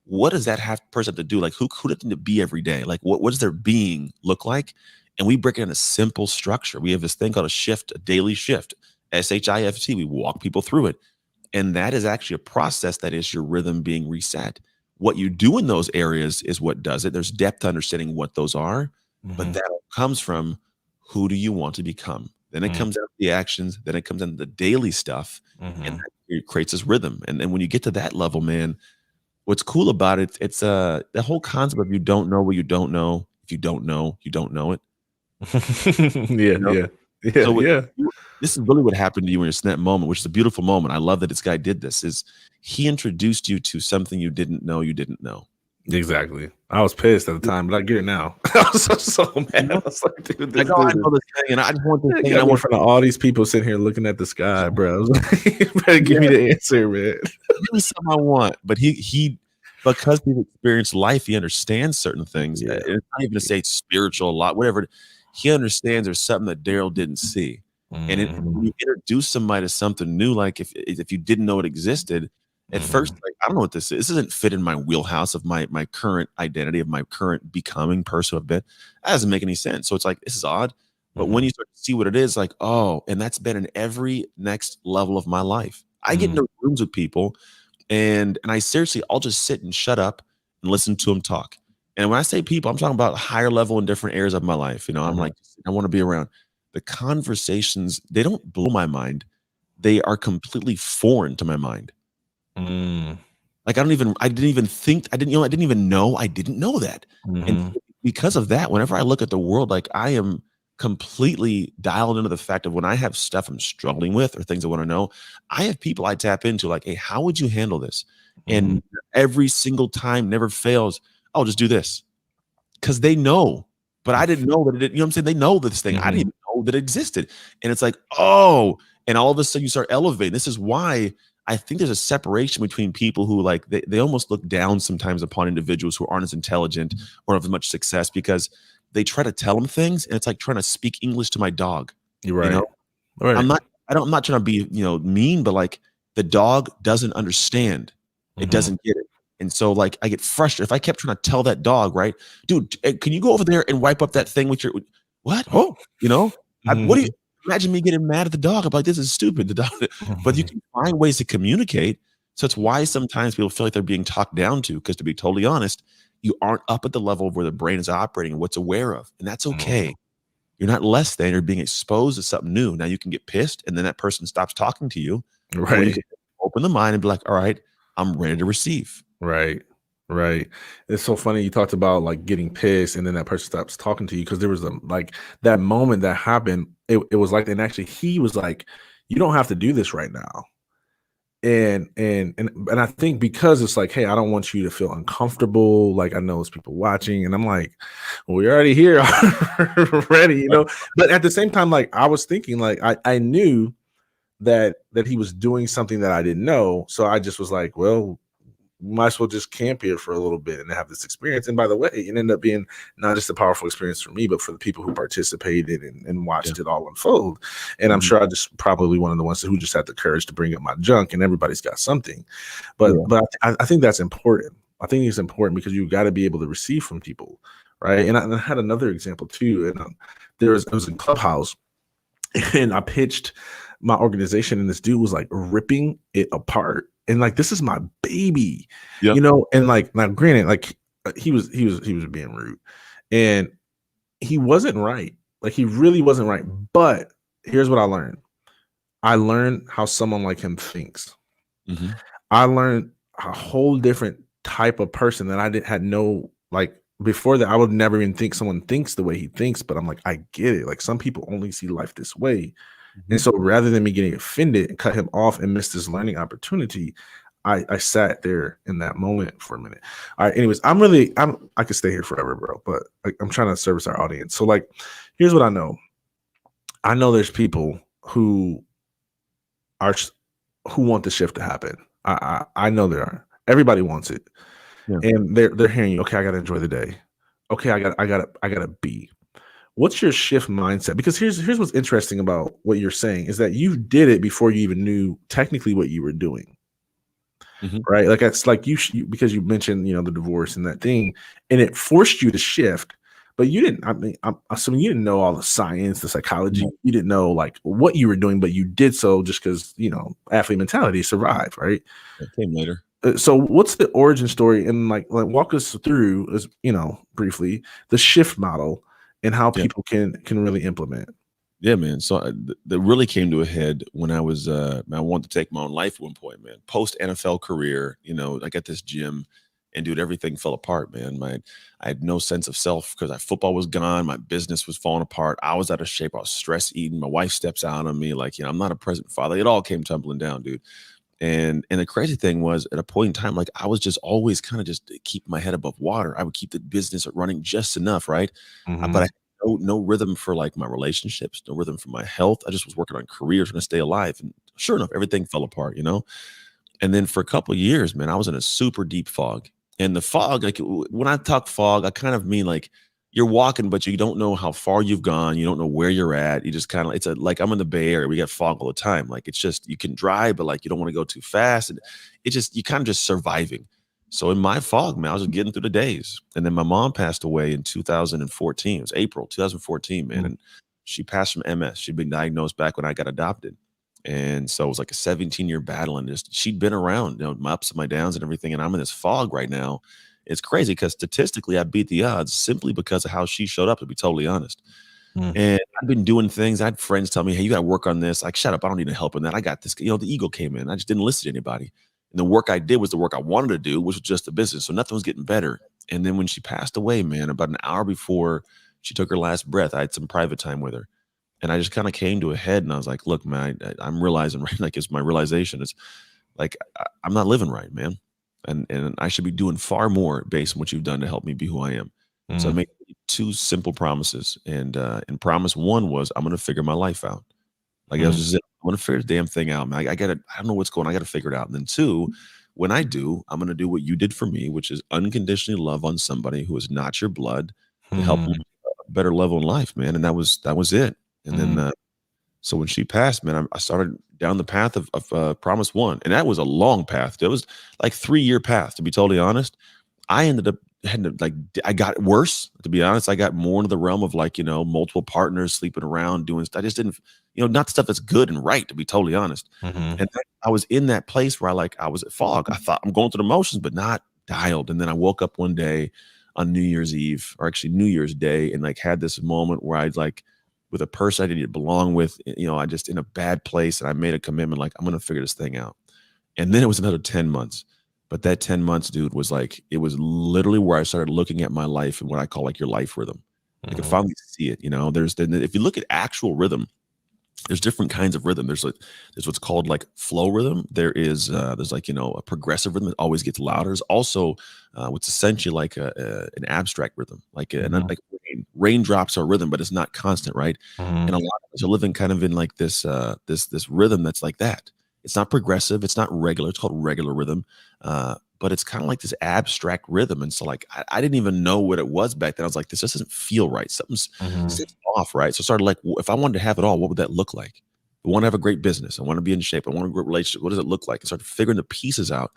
what does that person have to do? Like, who does it need to be every day? Like, what does their being look like? And we break it in a simple structure. We have this thing called a daily shift, SHIFT. We walk people through it. And that is actually a process that is your rhythm being reset. What you do in those areas is what does it. There's depth to understanding what those are, but that all comes from who do you want to become? Then it comes out of the actions, then it comes into the daily stuff, and it creates this rhythm. And then when you get to that level, man, what's cool about it, it's the whole concept of you don't know what you don't know. If you don't know, you don't know it. Yeah. This is really what happened to you in that moment, which is a beautiful moment. I love that this guy did this. Is he introduced you to something you didn't know you didn't know. Exactly. I was pissed at the time, but I get it now. I was so mad. I was like, dude, I know this thing, and I just want this thing. And I want in front of all these people sitting here looking at the sky, bro. I was like, you better give me the answer, man. Give me something I want. But he because he's experienced life, he understands certain things. Yeah. It's not even to say it's spiritual a lot, whatever. He understands there's something that Daryl didn't see. And when you introduce somebody to something new, like if you didn't know it existed, at first, like, I don't know what this is. This doesn't fit in my wheelhouse of my current identity, of my current becoming person I've been. That doesn't make any sense. So it's like, this is odd. But when you start to see what it is, like, oh, and that's been in every next level of my life. I get into rooms with people and I seriously, I'll just sit and shut up and listen to them talk. And when I say people, I'm talking about higher level in different areas of my life. I'm like, I want to be around. The conversations, they don't blow my mind. They are completely foreign to my mind. Like I didn't even know I didn't know that. And because of that, whenever I look at the world, like I am completely dialed into the fact of when I have stuff I'm struggling with or things I want to know, I have people I tap into like, hey, how would you handle this? And every single time never fails, I'll just do this. Because they know, but I didn't know that you know what I'm saying? They know this thing. I didn't even know that it existed. And it's like, oh, and all of a sudden you start elevating. This is why I think there's a separation between people who like they almost look down sometimes upon individuals who aren't as intelligent or have as much success because they try to tell them things and it's like trying to speak English to my dog. You're right. Right. I'm not trying to be, mean, but like the dog doesn't understand. It doesn't get it. And so like I get frustrated if I kept trying to tell that dog, right, dude, can you go over there and wipe up that thing with your what? Oh, what do you imagine me getting mad at the dog? I'm like, this is stupid. The dog, but you can find ways to communicate. So it's why sometimes people feel like they're being talked down to, because to be totally honest, you aren't up at the level of where the brain is operating and what's aware of. And that's okay. You're not less than, you're being exposed to something new. Now you can get pissed and then that person stops talking to you. Right. You can open the mind and be like, all right, I'm ready to receive. Right. Right. It's so funny you talked about like getting pissed and then that person stops talking to you because there was a like that moment that happened. It was like, and actually he was like, you don't have to do this right now. And I think because it's like, hey, I don't want you to feel uncomfortable. Like I know it's people watching, and I'm like, well, we're already here already, you know. But at the same time, like I was thinking, like I knew that he was doing something that I didn't know. So I just was like, well, might as well just camp here for a little bit and have this experience. And by the way, it ended up being not just a powerful experience for me, but for the people who participated and Yeah. watched it all unfold. And I'm Mhm. sure I just probably one of the ones who just had the courage to bring up my junk, and everybody's got something. But Yeah. I think that's important. I think it's important because you got to be able to receive from people, right? And I had another example too. And I was in Clubhouse, and I pitched my organization, and this dude was like ripping it apart. And like, this is my baby, Yep. you know. And like, now, granted, like he was being rude, and he wasn't right. Like, he really wasn't right. But here's what I learned. I learned how someone like him thinks. Mhm. I learned a whole different type of person that I didn't had no like before that. I would never even think someone thinks the way he thinks, but I'm like, I get it. Like some people only see life this way. And Mhm. so rather than me getting offended and cut him off and miss this learning opportunity, I sat there in that moment for a minute. All right. Anyways, I could stay here forever, bro, but I'm trying to service our audience. So like, here's what I know. I know there's people are s- who want the shift to happen. I know there are. Everybody wants it, Yeah. and they're hearing you. Okay, I got to enjoy the day. Okay, I got to be. What's your shift mindset? Because here's what's interesting about what you're saying is that you did it before you even knew technically what you were doing, Mhm. right? Like it's like because you mentioned the divorce and that thing, and it forced you to shift. But you didn't. I mean, I'm assuming you didn't know all the science, the psychology. No, You didn't know like what you were doing, but you did so just because athlete mentality, survive, right? it came later. So what's the origin story and like walk us through as briefly the shift model and how Yeah. people can really implement. Yeah, man. So that really came to a head when I wanted to take my own life at one point, man. Post NFL career, I got this gym, and dude, everything fell apart, man. I had no sense of self because football was gone, my business was falling apart. I was out of shape. I was stress eating. My wife steps out on me, like, I'm not a present father. It all came tumbling down, dude. And the crazy thing was, at a point in time, like I was just always kind of just keep my head above water. I would keep the business running just enough, right? But I Mhm, had no rhythm for like my relationships, no rhythm for my health. I just was working on career, trying to stay alive. And sure enough, everything fell apart. And then for a couple of years, man, I was in a super deep fog. And the fog, like when I talk fog, I kind of mean like you're walking, but you don't know how far you've gone. You don't know where you're at. You just kind of, like I'm in the Bay Area. We get fog all the time. Like it's just, you can drive, but like you don't want to go too fast. And you kind of just surviving. So in my fog, man, I was just getting through the days. And then my mom passed away in 2014. It was April 2014, man. mm, And she passed from MS. She'd been diagnosed back when I got adopted. And so it was like a 17-year battle, and just she'd been around, my ups and my downs and everything. And I'm in this fog right now. It's crazy because statistically I beat the odds simply because of how she showed up, to be totally honest. mm, And I've been doing things. I had friends tell me, hey, you got to work on this. Like, shut up. I don't need any help in that. I got this. The ego came in. I just didn't listen to anybody. And the work I did was the work I wanted to do, which was just the business. So nothing was getting better. And then when she passed away, man, about an hour before she took her last breath, I had some private time with her. And I just kind of came to a head, and I was like, look, man, I'm realizing, right? Like, it's my realization is like, I'm not living right, man. And I should be doing far more based on what you've done to help me be who I am. So I mm, made two simple promises. And promise one was, I'm going to figure my life out. Like, I was mm, just, I'm going to figure the damn thing out, man. I got to, I don't know what's going on. I got to figure it out. And then two, when I do, I'm going to do what you did for me, which is unconditionally love on somebody who is not your blood to help them mm, a better level in life, man. And that was it. And then, mm, so when she passed, man, I started down the path of Promise One, and that was a long path. It was like 3-year path, to be totally honest. I ended up had to like I got worse, to be honest. I got more into the realm of like, multiple partners sleeping around, doing stuff. I just didn't, not stuff that's good and right, to be totally honest. mhm, And I was in that place where I was at fog. I thought I'm going through the motions, but not dialed. And then I woke up one day on New Year's Eve, or actually New Year's Day, and like had this moment where I'd like with a person I didn't belong with, I just in a bad place, and I made a commitment, like I'm gonna figure this thing out. And then it was another 10 months. But that 10 months, dude, was like, it was literally where I started looking at my life and what I call like your life rhythm. I could finally see it. If you look at actual rhythm, there's different kinds of rhythm. There's what's called like flow rhythm. There's like, a progressive rhythm that always gets louder. There's also what's essentially like an abstract rhythm, like like raindrops are rhythm, but it's not constant, right? And a lot of us are living kind of in like this rhythm that's like that. It's not progressive. It's not regular. It's called regular rhythm. But it's kind of like this abstract rhythm. And so like, I didn't even know what it was back then. I was like, this just doesn't feel right. Something's off, right? So I started like, if I wanted to have it all, what would that look like? I want to have a great business. I want to be in shape. I want a great relationship. What does it look like? I started figuring the pieces out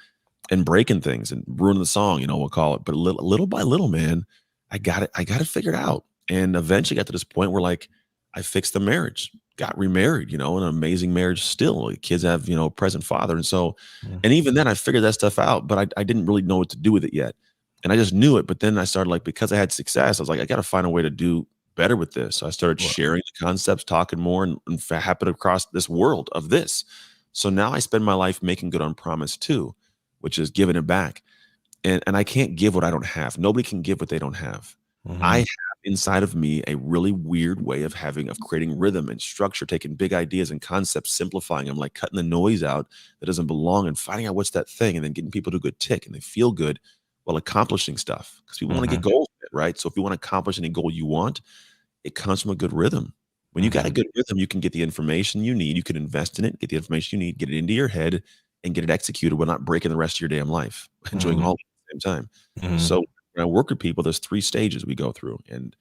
and breaking things and ruining the song, we'll call it. But little by little, man, I got it figured out. And eventually got to this point where like I fixed the marriage, got remarried, an amazing marriage still. Kids have, a present father. And so, and even then I figured that stuff out, but I didn't really know what to do with it yet. And I just knew it. But then I started like, because I had success, I was like, I got to find a way to do better with this. So I started sharing the concepts, talking more, and happened across this world of this. So now I spend my life making good on promise too, which is giving it back. And I can't give what I don't have. Nobody can give what they don't have. I have inside of me a really weird way of creating rhythm and structure, taking big ideas and concepts, simplifying them, like cutting the noise out that doesn't belong and finding out what's that thing and then getting people to a good tick and they feel good while accomplishing stuff because people want to get goals, right? So if you want to accomplish any goal you want, it comes from a good rhythm. When you got a good rhythm, you can get the information you need, you can invest in it, get the information you need, get it into your head and get it executed while not breaking the rest of your damn life, enjoying all at the same time. So when I work with people, there's 3 stages we go through, and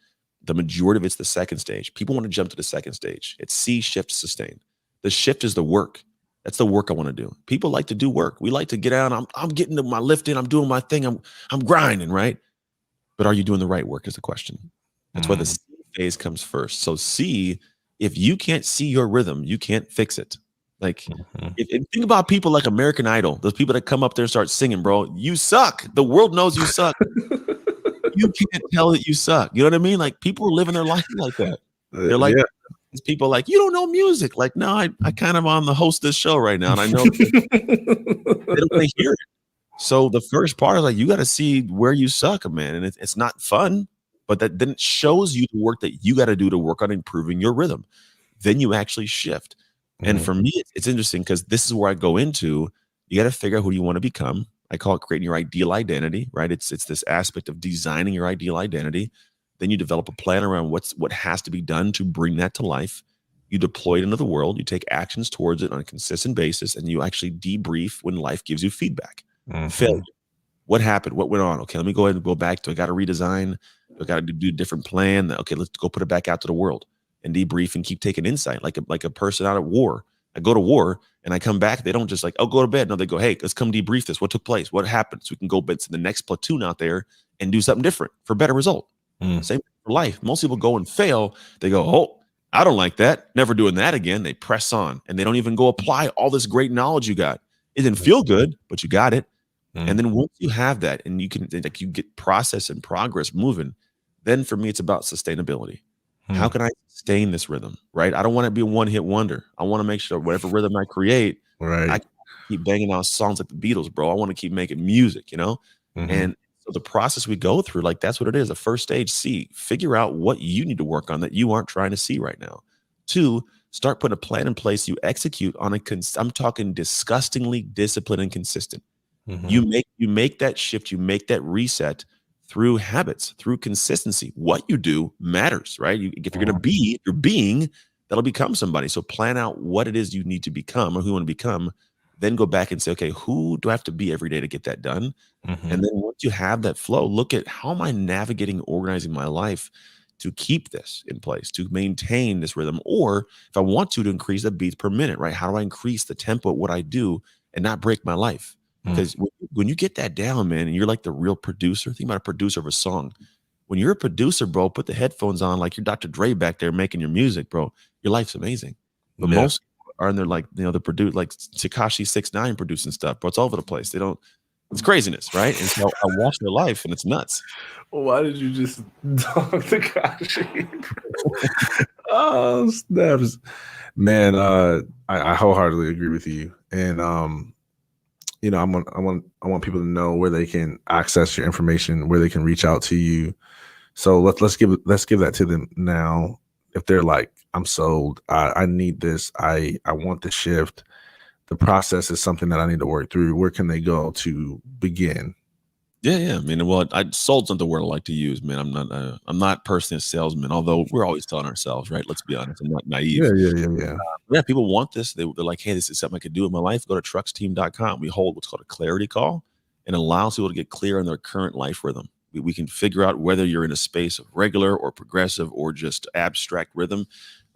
the majority of it's the second stage. People want to jump to the second stage. It's see, shift, sustain. The shift is the work. That's the work I want to do. People like to do work. We like to get out. I'm getting to my lifting. I'm doing my thing. I'm grinding, right? But are you doing the right work is the question. That's why the C phase comes first. So C, if you can't see your rhythm, you can't fix it. Like, if think about people like American Idol, those people that come up there and start singing, bro, you suck. The world knows you suck. You can't tell that you suck. You know what I mean? Like people are living their life like that. They're like, these people like, you don't know music. Like, no, I kind of on the host of this show right now. And I know they don't want to hear it. So the first part is like, you got to see where you suck, man. And it's not fun, but that then it shows you the work that you got to do to work on improving your rhythm. Then you actually shift. And for me, it's interesting because this is where I go into, you got to figure out who you want to become. I call it creating your ideal identity, right? It's this aspect of designing your ideal identity. Then you develop a plan around what has to be done to bring that to life. You deploy it into the world. You take actions towards it on a consistent basis, and you actually debrief when life gives you feedback. Failure. What happened? What went on? Okay, let me go ahead and go back to I got to redesign. I got to do a different plan. Okay, let's go put it back out to the world and debrief and keep taking insight like a person out at war. I go to war and I come back. They don't just like, oh, go to bed. No, they go, hey, let's come debrief this. What took place? What happened? So we can go to the next platoon out there and do something different for a better result. Same for life. Most people go and fail. They go, oh, I don't like that. Never doing that again. They press on and they don't even go apply all this great knowledge you got. It didn't feel good, but you got it. And then once you have that and you can like you get process and progress moving, then for me, it's about sustainability. How can I sustain this rhythm, right? I don't want to be a one-hit wonder. I want to make sure whatever rhythm I create, I keep banging out songs like the Beatles, bro. I want to keep making music, And so the process we go through, like that's what it is. The first stage, C, figure out what you need to work on that you aren't trying to see right now. 2, start putting a plan in place you execute on I'm talking disgustingly disciplined and consistent. You make that shift, you make that reset through habits, through consistency. What you do matters, right? If you're going to be, you're being, that'll become somebody. So plan out what it is you need to become or who you want to become. Then go back and say, okay, who do I have to be every day to get that done? And then once you have that flow, look at how am I navigating, organizing my life to keep this in place, to maintain this rhythm, or if I want to increase the beats per minute, right? How do I increase the tempo of what I do and not break my life? Because when you get that down, man, and you're like the real producer, think about a producer of a song. When you're a producer, bro, put the headphones on like you're Dr. Dre back there making your music, bro. Your life's amazing. But most are in there like, the produce like Tekashi 6ix9ine producing stuff, bro. It's all over the place. It's craziness, right? And so I watch their life and it's nuts. Why did you just dog Tekashi? Oh, snaps. Man, I wholeheartedly agree with you. And I want people to know where they can access your information, where they can reach out to you. So let's give that to them now. If they're like, I'm sold, I need this, I want the shift. The process is something that I need to work through. Where can they go to begin? Yeah. I mean, well, I sold's not the word I like to use, man. I'm not personally a salesman, although we're always selling ourselves, right? Let's be honest. I'm not naive. Yeah. Yeah, people want this. They're like, hey, this is something I could do in my life. Go to trucksteam.com. We hold what's called a clarity call and allows people to get clear on their current life rhythm. We can figure out whether you're in a space of regular or progressive or just abstract rhythm.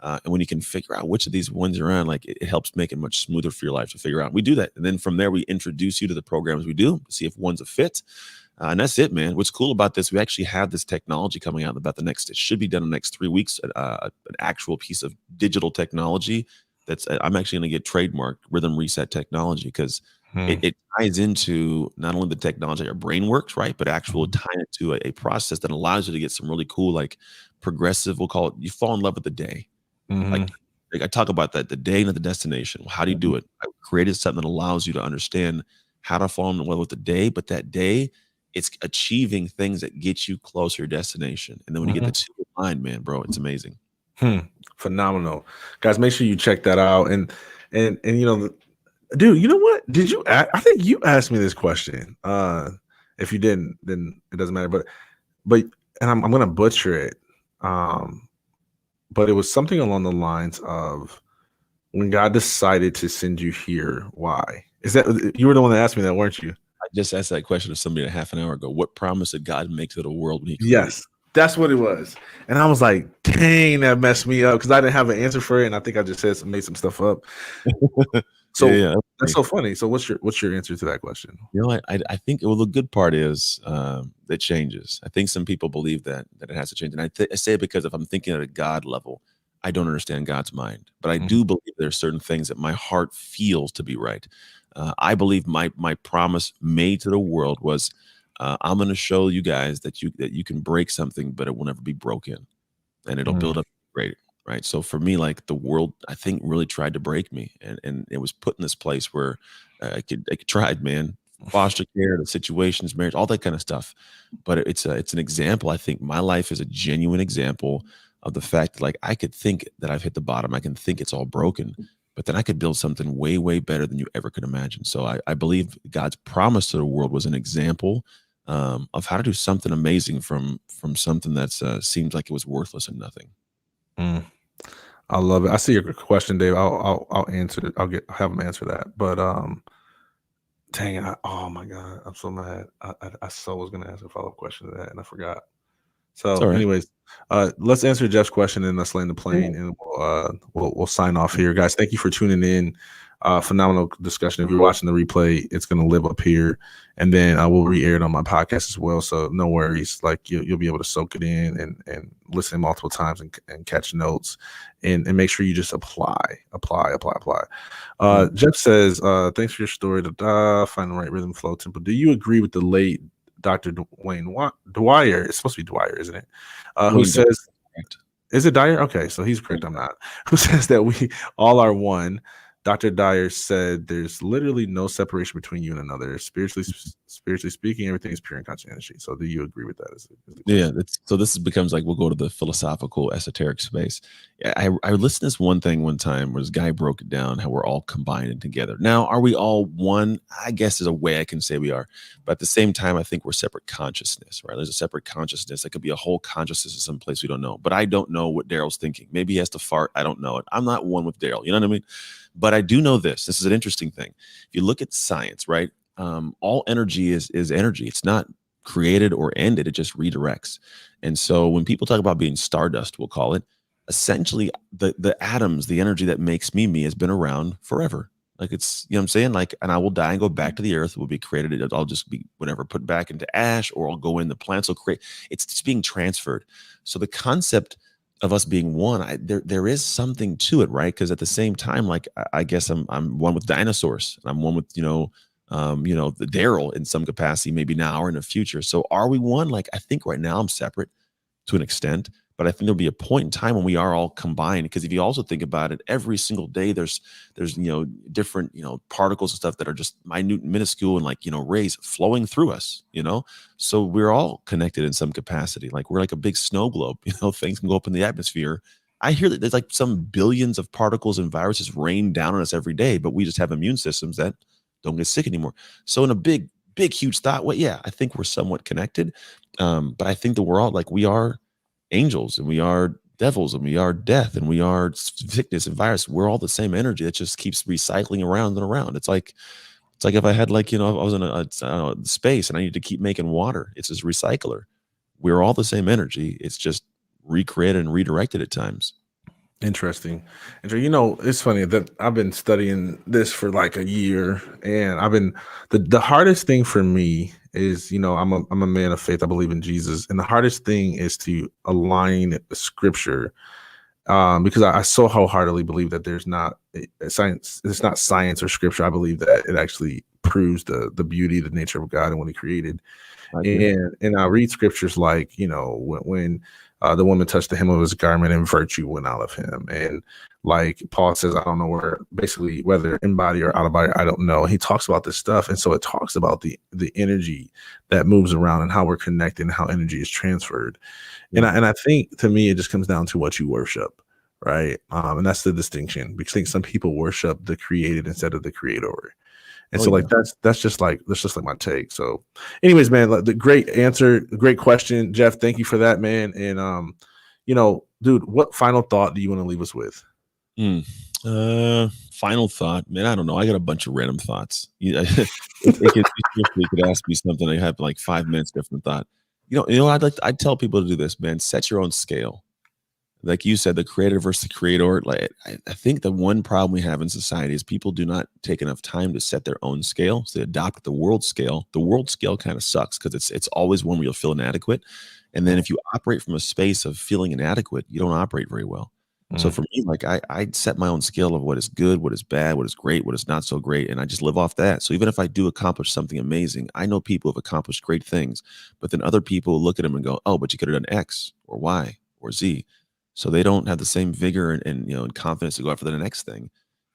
And when you can figure out which of these ones you're on, like it helps make it much smoother for your life to figure out. We do that. And then from there, we introduce you to the programs we do to see if one's a fit. And that's it, man. What's cool about this, we actually have this technology coming out about it should be done in the next 3 weeks, an actual piece of digital technology that's, I'm actually going to get trademarked rhythm reset technology because it ties into not only the technology our brain works, right, but actual tying it to a process that allows you to get some really cool, like progressive, we'll call it, you fall in love with the day. Like I talk about that, the day, not the destination. How do you do it? I created something that allows you to understand how to fall in love with the day, but that day, it's achieving things that get you closer to your destination. And then when you get the two in line, man, bro, it's amazing. Phenomenal. Guys, make sure you check that out. And dude, you know what? I think you asked me this question. If you didn't, then it doesn't matter. But and I'm gonna butcher it. But it was something along the lines of, when God decided to send you here, why? Is that, you were the one that asked me that, weren't you? I just asked that question to somebody a half an hour ago. What promise did God make to the world when he created? Yes, that's what it was. And I was like, dang, that messed me up because I didn't have an answer for it. And I think I just made some stuff up. So that's so funny. So what's your answer to that question? You know, I think, well, the good part is that changes. I think some people believe that it has to change. And I say it because if I'm thinking at a God level, I don't understand God's mind. But I do believe there are certain things that my heart feels to be right. I believe my promise made to the world was, I'm going to show you guys that you can break something, but it will never be broken, and it'll build up great. Right. So for me, like the world, I think really tried to break me, and it was put in this place where I could tried, man, foster care, the situations, marriage, all that kind of stuff. But it's an example. I think my life is a genuine example of the fact that, like, I could think that I've hit the bottom. I can think it's all broken, but then I could build something way, way better than you ever could imagine. So I believe God's promise to the world was an example of how to do something amazing from something that's seems like it was worthless and nothing. I love it. I see your question, Dave. I'll answer it. I'll have him answer that. But dang it! Oh my God, I'm so mad. I so was gonna ask a follow-up question to that, and I forgot. So, Right. anyways, let's answer Jeff's question and let's land the plane, and we'll sign off here, guys. Thank you for tuning in. Phenomenal discussion. If you're watching the replay, it's going to live up here, and then I will re-air it on my podcast as well. So no worries. Like you'll be able to soak it in and listen multiple times and catch notes, and make sure you just apply. Jeff says, "Thanks for your story. Find the right rhythm, flow, tempo. Do you agree with the late Dr. Dwyer? It's supposed to be Dwyer, isn't it? Who says, is it Dyer? Okay, so he's correct. I'm not. Who says that we all are one? Dr. Dyer said there's literally no separation between you and another. Spiritually speaking, everything is pure and constant energy. So do you agree with that? Yeah, so this becomes like, we'll go to the philosophical, esoteric space. I listened to this one thing one time where this guy broke it down, how we're all combined together. Now, are we all one? I guess there's a way I can say we are. But at the same time, I think we're separate consciousness, right? There's a separate consciousness. That could be a whole consciousness in some place we don't know. But I don't know what Daryl's thinking. Maybe he has to fart. I don't know it. I'm not one with Daryl. You know what I mean? But I do know this. This is an interesting thing. If you look at science, right? All energy is energy. It's not created or ended. It just redirects. And so when people talk about being stardust, we'll call it, essentially the atoms, the energy that makes me has been around forever. Like, it's, you know what I'm saying? Like, and I will die and go back to the earth. It will be created. I'll just be whatever, put back into ash, or I'll go in the plants will create. It's just being transferred. So the concept of us being one, there is something to it, right? Because at the same time, like, I guess I'm one with dinosaurs, and I'm one with, the Daryl in some capacity, maybe now or in the future. So are we one? Like, I think right now I'm separate to an extent, But I think there'll be a point in time when we are all combined. Because if you also think about it, every single day there's different particles and stuff that are just minute, minuscule, and like rays flowing through us. So we're all connected in some capacity. Like we're like a big snow globe. Things can go up in the atmosphere. I hear that there's like some billions of particles and viruses rain down on us every day, but we just have immune systems that don't get sick anymore. So in a big, huge thought, well, yeah, I think we're somewhat connected. But I think that we're all like, we are angels and we are devils and we are death and we are sickness and virus. We're all the same energy that just keeps recycling around and around. It's like if I had if I was in I don't know, space and I need to keep making water, it's this recycler. We're all the same energy. It's just recreated and redirected at times. Interesting. And so, it's funny that I've been studying this for like a year, and I've been the hardest thing for me is, I'm a man of faith. I believe in Jesus, and the hardest thing is to align the scripture, because I so wholeheartedly believe that there's not a science. It's not science or scripture. I believe that it actually proves the beauty, the nature of God and what He created. And I read scriptures like, when the woman touched the hem of his garment and virtue went out of him. And like Paul says, I don't know basically whether in body or out of body, I don't know. He talks about this stuff. And so it talks about the energy that moves around and how we're connected and how energy is transferred. Yeah. And I think, to me, it just comes down to what you worship. Right. And that's the distinction, because I think some people worship the created instead of the creator. And so, like, that's just like my take. So, anyways, man, the great answer, great question, Jeff. Thank you for that, man. And dude, what final thought do you want to leave us with? Final thought, man. I don't know. I got a bunch of random thoughts. You could ask me something. I have like 5 minutes different thought. I'd tell people to do this, man. Set your own scale. Like you said, the creator versus the creator. Like I think the one problem we have in society is people do not take enough time to set their own scale. So they adopt the world scale. The world scale kind of sucks because it's always one where you'll feel inadequate. And then if you operate from a space of feeling inadequate, you don't operate very well. So for me, like I set my own scale of what is good, what is bad, what is great, what is not so great, and I just live off that. So even if I do accomplish something amazing, I know people have accomplished great things, but then other people look at them and go, "Oh, but you could have done X or Y or Z." So they don't have the same vigor and confidence to go after the next thing.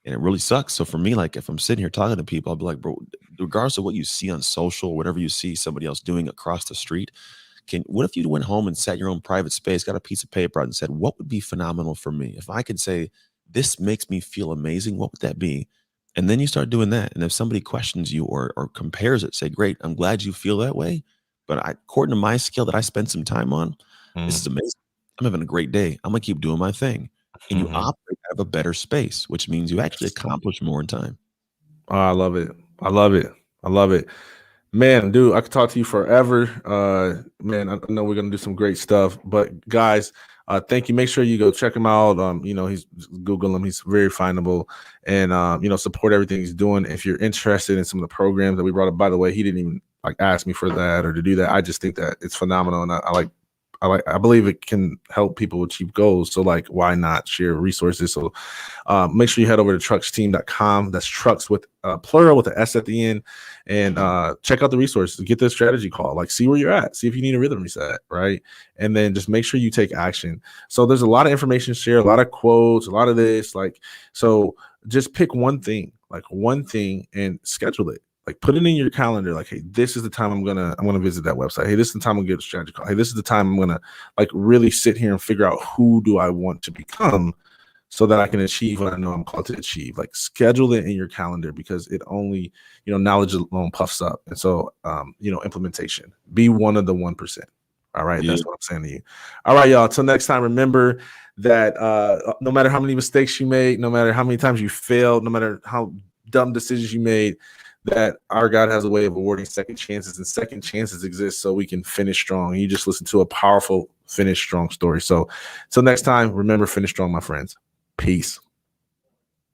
And it really sucks. So for me, like if I'm sitting here talking to people, I'll be like, bro, regardless of what you see on social, whatever you see somebody else doing across the street, what if you went home and sat your own private space, got a piece of paper out and said, what would be phenomenal for me? If I could say, this makes me feel amazing, what would that be? And then you start doing that. And if somebody questions you or compares it, say, great, I'm glad you feel that way. But according to my skill that I spent some time on, this is amazing. I'm having a great day. I'm going to keep doing my thing. And you operate out of a better space, which means you actually accomplish more in time. Oh, I love it. I love it. I love it. Man, dude, I could talk to you forever. Man, I know we're going to do some great stuff. But guys, thank you. Make sure you go check him out. He's Google him. He's very findable. And, support everything he's doing. If you're interested in some of the programs that we brought up, by the way, he didn't even ask me for that or to do that. I just think that it's phenomenal. And I believe it can help people achieve goals. So why not share resources? So make sure you head over to trucksteam.com. That's trucks with plural with an S at the end, and check out the resources. Get the strategy call. See where you're at. See if you need a rhythm reset, right? And then just make sure you take action. So there's a lot of information shared, a lot of quotes, a lot of this. So just pick one thing, and schedule it. Put it in your calendar. Hey, this is the time I'm gonna visit that website. Hey, this is the time I'm gonna get a strategy call. Hey, this is the time I'm gonna really sit here and figure out who do I want to become, so that I can achieve what I know I'm called to achieve. Schedule it in your calendar, because it only, knowledge alone puffs up. And so, implementation. Be one of the 1%. All right, that's what I'm saying to you. All right, y'all. Until next time, remember that no matter how many mistakes you make, no matter how many times you failed, no matter how dumb decisions you made, that our God has a way of awarding second chances, and second chances exist so we can finish strong. You just listened to a powerful finish strong story. So till next time, remember, finish strong, my friends. Peace.